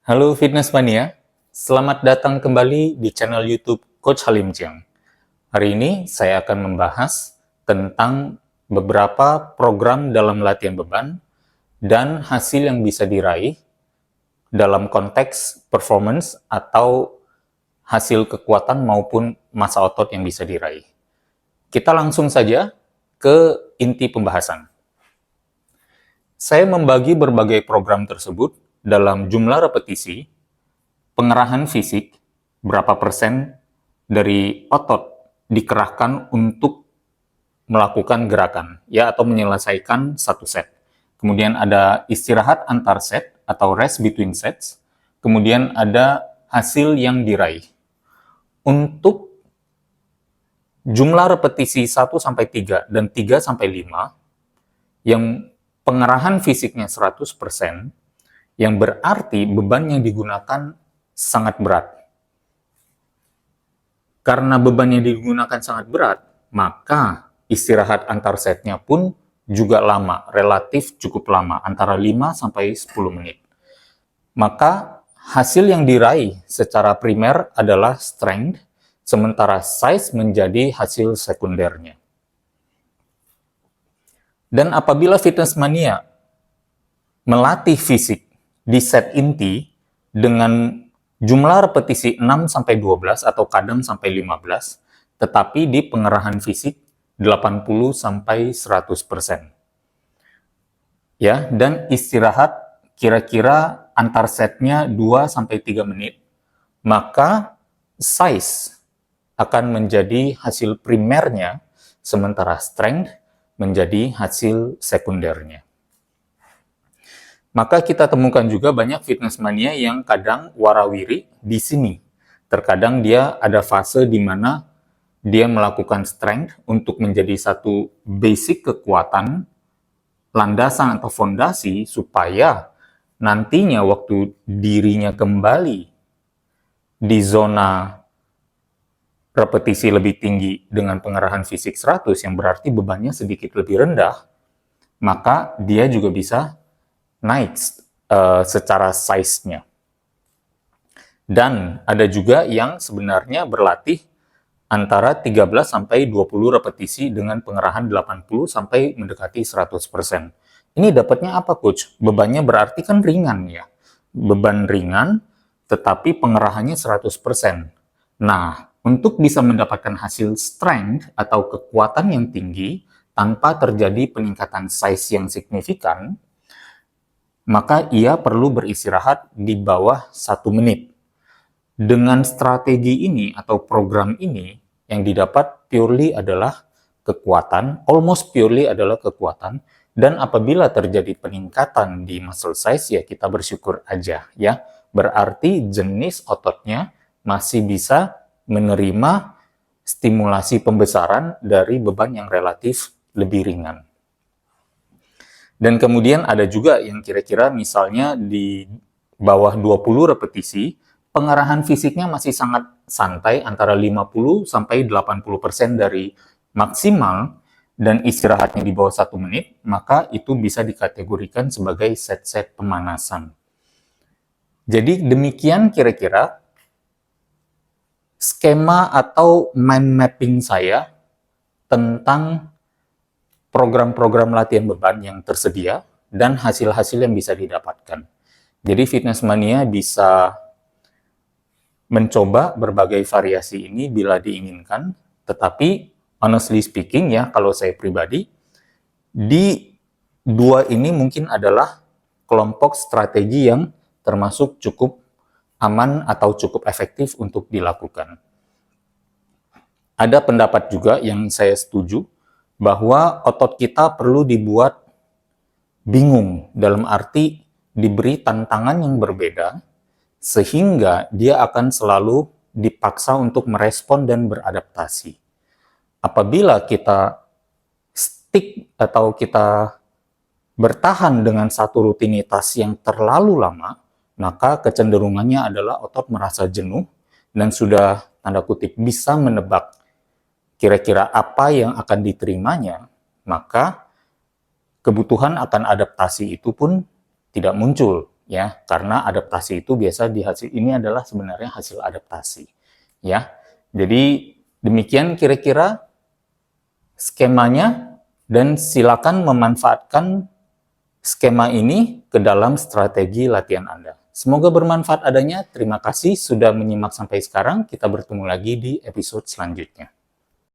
Halo Fitness Mania, selamat datang kembali di channel YouTube Coach Halim Jiang. Hari ini saya akan membahas tentang beberapa program dalam latihan beban dan hasil yang bisa diraih dalam konteks performance atau hasil kekuatan maupun massa otot yang bisa diraih. Kita langsung saja ke inti pembahasan. Saya membagi berbagai program tersebut dalam jumlah repetisi, pengerahan fisik, berapa persen dari otot dikerahkan untuk melakukan gerakan, ya, atau menyelesaikan satu set. Kemudian ada istirahat antar set atau rest between sets. Kemudian ada hasil yang diraih. Untuk jumlah repetisi 1-3 dan 3-5 yang pengerahan fisiknya 100%, yang berarti beban yang digunakan sangat berat. Karena beban yang digunakan sangat berat, maka istirahat antar setnya pun juga lama, relatif cukup lama, antara 5-10 menit. Maka hasil yang diraih secara primer adalah strength, sementara size menjadi hasil sekundernya. Dan apabila Fitness Mania melatih fisik di set inti dengan jumlah repetisi 6-12 atau kadang sampai 15, tetapi di pengerahan fisik 80-100%. Ya, dan istirahat kira-kira antar setnya 2-3 menit, maka size akan menjadi hasil primernya, sementara strength menjadi hasil sekundernya. Maka kita temukan juga banyak fitness mania yang kadang warawiri di sini. Terkadang dia ada fase di mana dia melakukan strength untuk menjadi satu basic kekuatan, landasan atau fondasi, supaya nantinya waktu dirinya kembali di zona repetisi lebih tinggi dengan pengerahan fisik 100, yang berarti bebannya sedikit lebih rendah, maka dia juga bisa naik secara size-nya. Dan ada juga yang sebenarnya berlatih antara 13-20 repetisi dengan pengerahan 80 sampai mendekati 100%. Ini dapatnya apa, Coach? Bebannya berarti kan ringan ya. Beban ringan, tetapi pengerahannya 100%. Nah, untuk bisa mendapatkan hasil strength atau kekuatan yang tinggi tanpa terjadi peningkatan size yang signifikan, maka ia perlu beristirahat di bawah 1 menit. Dengan strategi ini atau program ini, yang didapat purely adalah kekuatan, almost purely adalah kekuatan, dan apabila terjadi peningkatan di muscle size, ya kita bersyukur aja ya. Berarti jenis ototnya masih bisa menerima stimulasi pembesaran dari beban yang relatif lebih ringan. Dan kemudian ada juga yang kira-kira misalnya di bawah 20 repetisi, pengerahan fisiknya masih sangat santai, antara 50-80% dari maksimal, dan istirahatnya di bawah 1 menit, maka itu bisa dikategorikan sebagai set-set pemanasan. Jadi demikian kira-kira skema atau mind mapping saya tentang program-program latihan beban yang tersedia dan hasil-hasil yang bisa didapatkan. Jadi Fitness Mania bisa mencoba berbagai variasi ini bila diinginkan, tetapi honestly speaking ya, kalau saya pribadi, di dua ini mungkin adalah kelompok strategi yang termasuk cukup aman atau cukup efektif untuk dilakukan. Ada pendapat juga yang saya setuju, bahwa otot kita perlu dibuat bingung, dalam arti diberi tantangan yang berbeda, sehingga dia akan selalu dipaksa untuk merespon dan beradaptasi. Apabila kita stick atau kita bertahan dengan satu rutinitas yang terlalu lama, maka kecenderungannya adalah otot merasa jenuh dan sudah tanda kutip bisa menebak kira-kira apa yang akan diterimanya, maka kebutuhan akan adaptasi itu pun tidak muncul, ya, karena adaptasi itu biasa ini adalah sebenarnya hasil adaptasi, ya. Jadi demikian kira-kira skemanya, dan silakan memanfaatkan skema ini ke dalam strategi latihan Anda. Semoga bermanfaat adanya. Terima kasih sudah menyimak sampai sekarang. Kita bertemu lagi di episode selanjutnya.